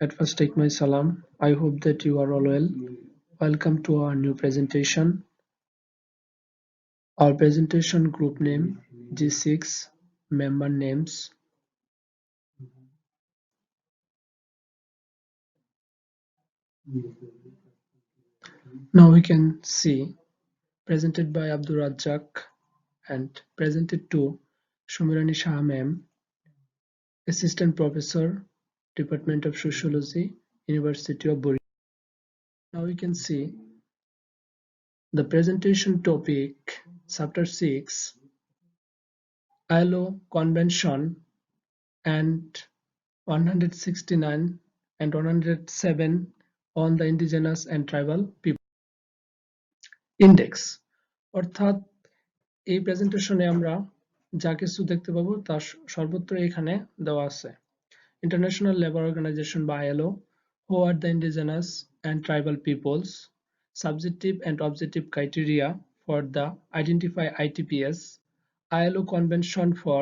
At first, take my salam. I hope that you are all well. Welcome to our new presentation. Our presentation group name G6 member names. Now we can see presented by Abdul Razzak and presented to Rani Shah ma'am, Assistant Professor, Department of Sociology, University of Bury. Now we can see the presentation topic, Chapter 6, ILO Convention and 169 and 107 on the Indigenous and Tribal People Index অর্থাৎ এই প্রেজেন্টেশনে আমরা যা কিছু দেখতে পাবো তা সর্বত্র এখানে দেওয়া আছে International Labour Organization by ILO, who are the indigenous and tribal peoples, subjective and objective criteria for the identify ITPS, ILO Convention for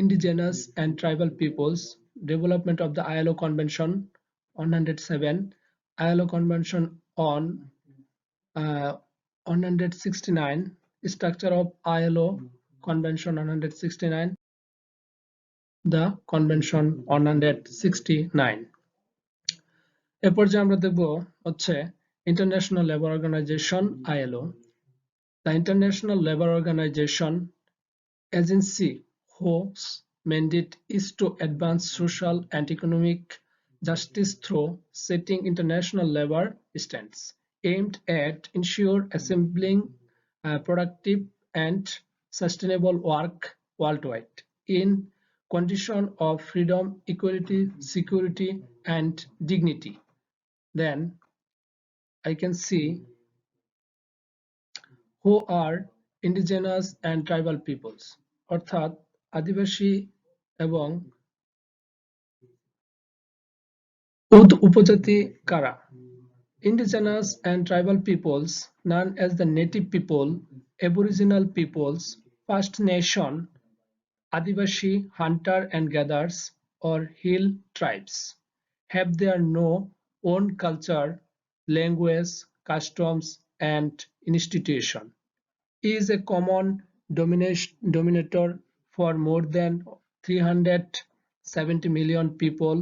Indigenous and Tribal Peoples, development of the ILO Convention 107, ILO Convention on 169, structure of ILO Convention 169, the Convention 169. এরপর যে আমরা দেখব হচ্ছে International Labour Organization ILO. The International Labour Organization agency whose mandate is to advance social and economic justice through setting international labor standards aimed at ensure assembling productive and sustainable work worldwide in condition of freedom, equality, security, and dignity. Then I can see who are indigenous and tribal peoples. অর্থাৎ আদিবাসী এবং উপজাতি কারা Indigenous and tribal peoples known as the native people, aboriginal peoples, First Nation, Adivashi hunter and gatherers or hill tribes have their own culture, language, customs and institution. Is a common denominator for more than 370 million people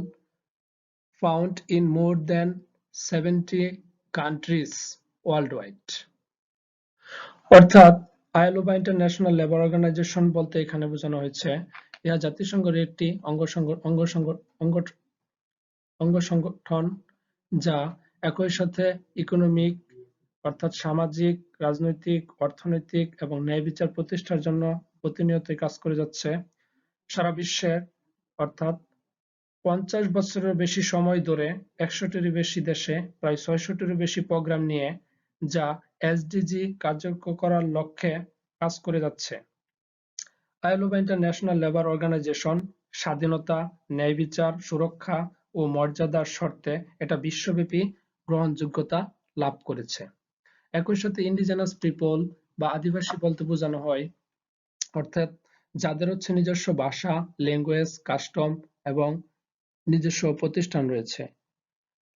found in more than 70 countries worldwide. অর্থাৎ ILO বা international Labour organisation বলতে এখানে বোঝানো হয়েছে ইহা জাতিসংঘের একটি অঙ্গ সংগঠন যা একই সাথে ইকোনমিক অর্থাৎ সামাজিক, রাজনৈতিক, অর্থনৈতিক এবং ন্যায় বিচার প্রতিষ্ঠার জন্য প্রতিনিয়ত কাজ করে যাচ্ছে সারা বিশ্বের অর্থাৎ 50 বছরের বেশি সময় ধরে 100টিরও বেশি দেশে প্রায় 600টিরও বেশি প্রোগ্রাম নিয়ে যা এসডিজি কার্যকর করার লক্ষ্যে কাজ করে যাচ্ছে ILO বা ইন্টারন্যাশনাল লেবার অর্গানাইজেশন স্বাধীনতা, ন্যায় বিচার, সুরক্ষা ও মর্যাদার শর্তে এটা বিশ্বব্যাপী গ্রহণযোগ্যতা লাভ করেছে একই সাথে ইন্ডিজেনাস পিপল বা আদিবাসী বলতে বোঝানো হয় অর্থাৎ যাদের হচ্ছে নিজস্ব ভাষা, ল্যাঙ্গুয়েজ, কাস্টম এবং নিজস্ব প্রতিষ্ঠান রয়েছে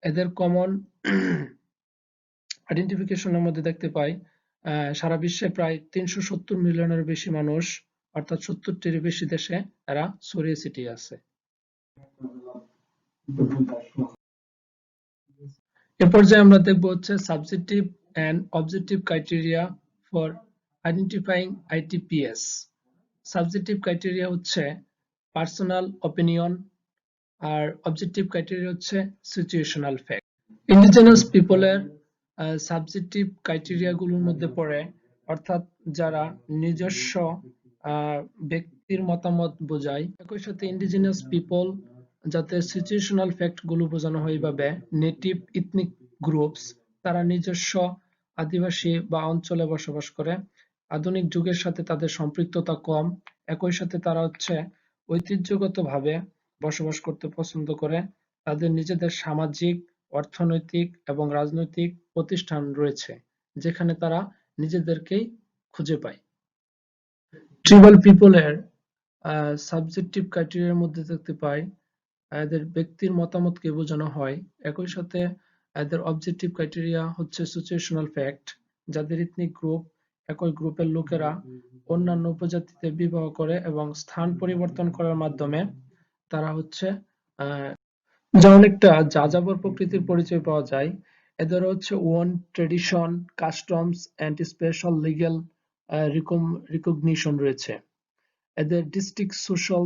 এদের কমন আইডেন্টিফিকেশনের মধ্যে দেখতে পাই সারা বিশ্বে প্রায় 370 মিলিয়নের বেশি মানুষ অর্থাৎ 70টির বেশি দেশে এরা ছড়িয়ে ছিটিয়ে আছে এ পর্যায়ে আমরা দেখব হচ্ছে subjective and objective criteria for identifying ITPS. Subjective criteria হচ্ছে personal opinion আর objective criteria হচ্ছে situational fact. Indigenous people এর subjective criteria গুলোর মধ্যে পড়ে অর্থাৎ যারা নিজস্ব ব্যক্তির মতামত বোঝায় একই সাথে indigenous people যাতে situational fact গুলো বোঝানো হয় ভাবে native ethnic groups তারা নিজস্ব আদিবাসী বা অঞ্চলে বসবাস করে আধুনিক যুগের সাথে তাদের সম্পৃক্ততা কম একই সাথে তারা হচ্ছে ঐতিহ্যগতভাবে বসবাস করতে পছন্দ করে তাদের নিজেদের সামাজিক অর্থনৈতিক এবং রাজনৈতিক প্রতিষ্ঠান রয়েছে যেখানে তারা নিজেদেরকেই খুঁজে পায় ট্রাইবাল পিপলের সাবজেক্টিভ ক্রাইটেরিয়ার মধ্যে দেখতে পাই এদের ব্যক্তির মতামতকে বোঝানো হয়। একই সাথে এদের অবজেক্টিভ ক্রাইটেরিয়া হচ্ছে সিচুয়েশনাল ফ্যাক্ট, যাদের ইথনিক গ্রুপ একই গ্রুপের লোকেরা অন্যান্য উপজাতিতে বিবাহ করে এবং স্থান পরিবর্তন করার মাধ্যমে তারা হচ্ছে যা অনেকটা যাযাবর প্রকৃতির পরিচয় পাওয়া যায়। এদের হচ্ছে own tradition, customs and special legal recognition রয়েছে। এদের ডিস্ট্রিক্ট সোশ্যাল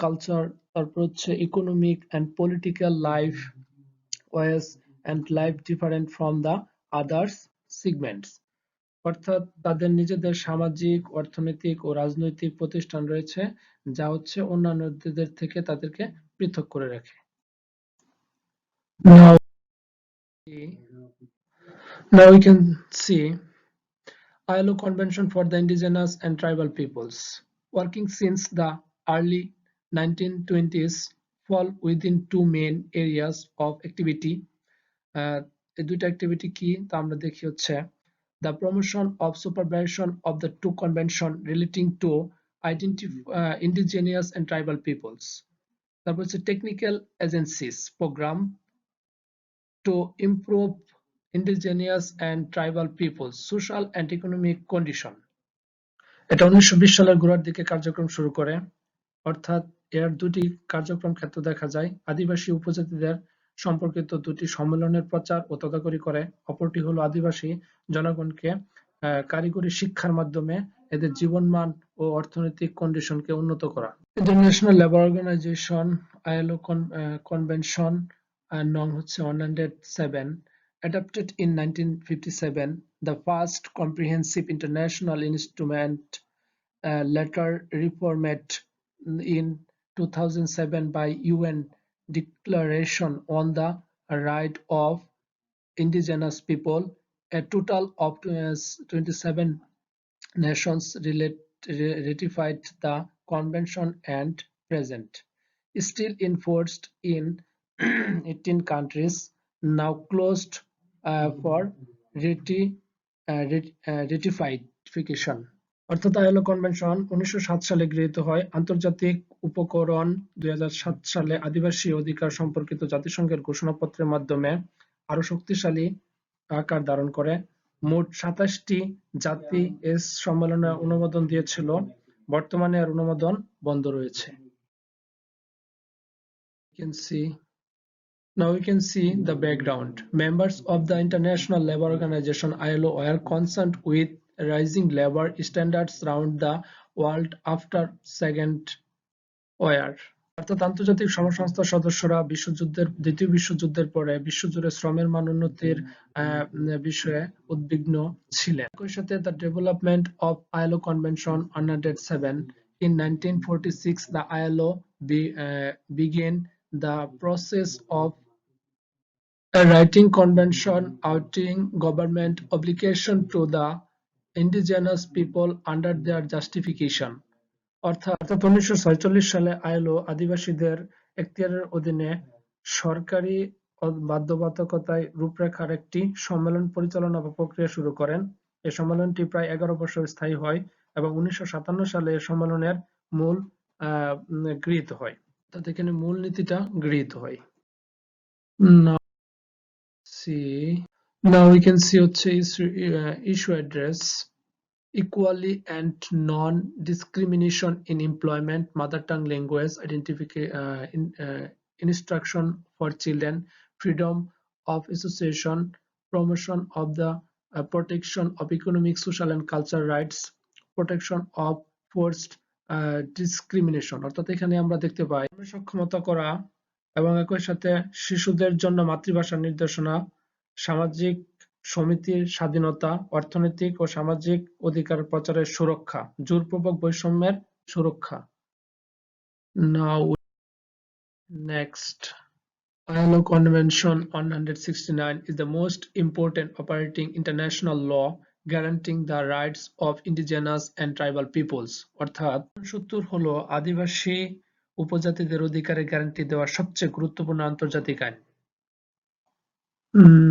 কালচার, তারপর হচ্ছে economic and political life ways and life different from the others segments, অর্থাৎ তাদের নিজেদের সামাজিক, অর্থনৈতিক ও রাজনৈতিক প্রতিষ্ঠান রয়েছে যা হচ্ছে অন্যান্যদের থেকে তাদেরকে পৃথক করে রাখে। Now, now we can see ILO Convention for the Indigenous and Tribal Peoples, working since the early 1920s, fall within two main areas of activity. এই দুইটা activity কি তা আমরা দেখি হচ্ছে the promotion of supervision of the two convention relating to indigenous and tribal peoples. তারপর হচ্ছে technical agencies program to improve indigenous and tribal peoples social and economic condition. এটা 1920 সালের গোড়ার দিকে কার্যক্রম শুরু করে, অর্থাৎ এর দুটি কার্যক্রম ক্ষেত্র দেখা যায়। আদিবাসী উপজাতিদের সম্পর্কিত দুটি সম্মেলনের প্রচার ও তদারকি করে, অপরটি হলো আদিবাসী জনগণকে কারিগরি শিক্ষার মাধ্যমে এদের জীবনমান ও অর্থনৈতিক কন্ডিশনকে উন্নত করা। International Labour Organization ILO convention নং হচ্ছে 107, adopted in 1957, the first comprehensive international instrument, later reformed in 2007 by UN Declaration on the Right of Indigenous People. A total of 27 nations ratified the convention and present still enforced in 18 countries, now closed for ratification. অর্থাৎ ILO convention 1907 সালে গৃহীত হয়। আন্তর্জাতিক উপকরণ 2007 সালে আদিবাসী অধিকার সম্পর্কিত জাতিসংঘের ঘোষণাপত্রের মাধ্যমে আরো শক্তিশালী আকার ধারণ করে। মোট 27টি জাতি এই সম্মেলনে অনুমোদন দিয়েছিল, বর্তমানে এর অনুমোদন বন্ধ রয়েছে। Now we can see the background. Members of the International Labour Organization ILO were concerned with rising labor standards around the world after Second War. অর্থাৎ আন্তর্জাতিক শ্রমসংস্থার সদস্যরা দ্বিতীয় বিশ্বযুদ্ধের পরে বিশ্বজুড়ে শ্রমের মান উন্নতির বিষয়ে উদ্বিগ্ন ছিলেন। একই সাথে the development of ILO Convention 107 in 1946, the ILO began the process of writing convention outing government obligation to the indigenous people under their justification. অর্থাৎ 1946 সালে আইএলও আদিবাসীদের এখতিয়ারের অধীনে সরকারি বাধ্যবাধকতায় রূপরেখার একটি সম্মেলন পরিচালনা বা প্রক্রিয়া শুরু করেন। এই সম্মেলনটি প্রায় 11 বছর স্থায়ী হয় এবং 1957 সালে এই সম্মেলনের মূল গৃহীত হয়, অর্থাৎ এখানে মূল নীতিটা গৃহীত হয়। Now we can see হচ্ছে issue address, equality and non-discrimination in employment, mother tongue language, instruction for children, freedom of association, promotion of the protection of economic, social and cultural rights, protection of forced discrimination. অর্থাৎ এখানে আমরা দেখতে পাই সক্ষমতা করা এবং একই সাথে শিশুদের জন্য মাতৃভাষার নির্দেশনা, সামাজিক সমিতির স্বাধীনতা, অর্থনৈতিক ও সামাজিক অধিকার প্রচারের সুরক্ষা, জোরপূর্বক বৈষম্যের সুরক্ষা। Now next, ILO Convention 169 is the most important operating international law guaranteeing the rights of indigenous and tribal peoples. অর্থাৎ 70 হলো আদিবাসী উপজাতিদের অধিকারের গ্যারান্টি দেওয়া সবচেয়ে গুরুত্বপূর্ণ আন্তর্জাতিক আইন।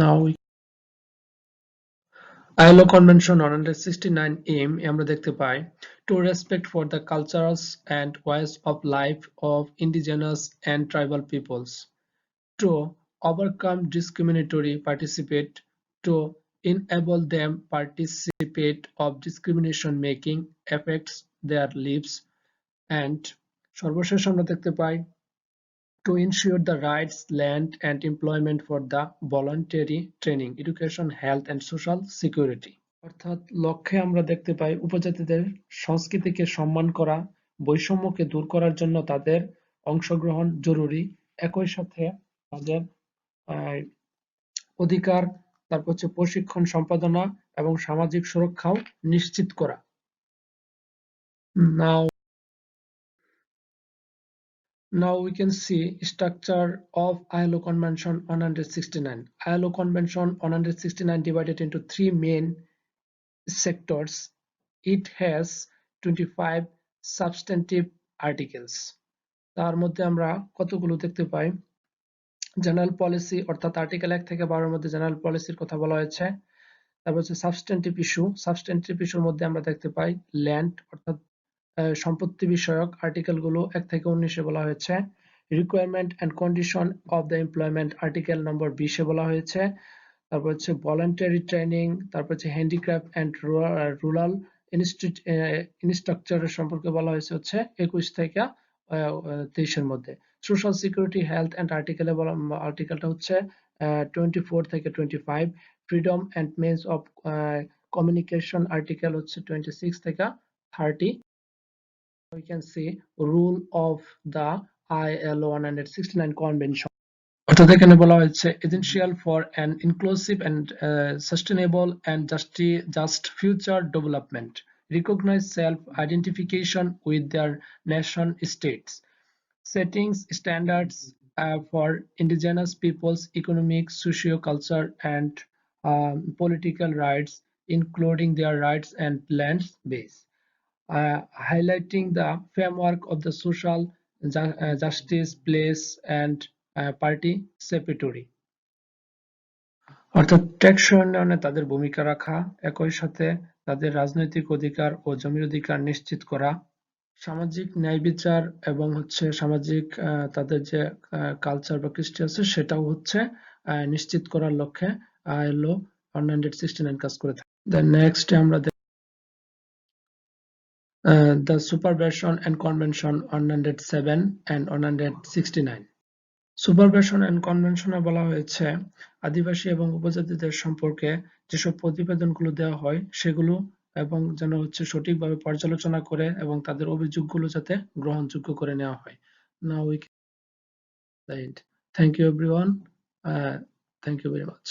Now ILO Convention 169 aim আমরা দেখতে পাই to respect for the cultures and ways of life of indigenous and tribal peoples, to overcome discriminatory participate, to enable them participate of discrimination making affects their lives, and সর্বশেষ আমরা দেখতে পাই to ensure the rights, land and employment for the voluntary training, education, health and social security. অর্থাৎ লক্ষ্যে আমরা দেখতে পাই উপজাতিদের সংস্কৃতিকে সম্মান করা, বৈষম্যকে দূর করার জন্য তাদের অংশগ্রহণ জরুরি, একই সাথে তাদের অধিকার, তারপর হচ্ছে প্রশিক্ষণ সম্পাদনা এবং সামাজিক সুরক্ষাও নিশ্চিত করা। Now we can see structure of ILO Convention 169. ILO Convention 169 divided into three main sectors. It has 25 substantive articles. তার মধ্যে আমরা কতগুলো দেখতে পাই? জেনারেল পলিসি অর্থাৎ আর্টিকেল 1 থেকে 12 এর মধ্যে জেনারেল পলিসির কথা বলা হয়েছে। তারপর হচ্ছে সাবস্টেন্টিভ ইস্যুর মধ্যে আমরা দেখতে পাই ল্যান্ড অর্থাৎ সম্পত্তি বিষয়ক আর্টিকেলগুলো 1 থেকে 19 এ বলা হয়েছে। Requirement and condition of the employment article number 20 এ বলা হয়েছে। তারপর হচ্ছে ভলান্টারি ট্রেনিং, তারপর হচ্ছে হ্যান্ডিক্রাফট এন্ড রুরাল ইনস্ট্রাকচারের সম্পর্কে বলা হয়েছে হচ্ছে 21 থেকে 23 এর মধ্যে। সোশ্যাল সিকিউরিটি, হেলথ এন্ড আর্টিকেলটা হচ্ছে 24 থেকে 25। Freedom and means of communication article হচ্ছে 26 থেকে 30। We can see rule of the ILO 169 convention. অর্থাৎ এখানে বলা হয়েছে essential for an inclusive and sustainable and just future development, recognize self-identification with their nation states, settings standards for indigenous peoples economic, socio-cultural and political rights, including their rights and land base, highlighting the framework of the social justice, place and participatory. অর্থাৎ টেকসই উন্নয়নে তাদের ভূমিকা রাখা, একই সাথে তাদের রাজনৈতিক অধিকার ও জমির অধিকার নিশ্চিত করা, সামাজিক ন্যায় বিচার এবং হচ্ছে সামাজিক তাদের যে কালচার বা কৃষ্টি আছে সেটাও হচ্ছে নিশ্চিত করার লক্ষ্যে ILO 169 কাজ করে থাকে। Then next আমরা the Supervision and Convention 107 and 169. Supervision and কনভেনশনে বলা হয়েছে আদিবাসী এবং উপজাতিদের সম্পর্কে যেসব প্রতিবেদনগুলো দেওয়া হয় সেগুলো এবং যেন হচ্ছে সঠিকভাবে পর্যালোচনা করে এবং তাদের অভিযোগগুলো যাতে গ্রহণযোগ্য করে নেওয়া হয়। Now we can end. Thank you everyone. Thank you very much.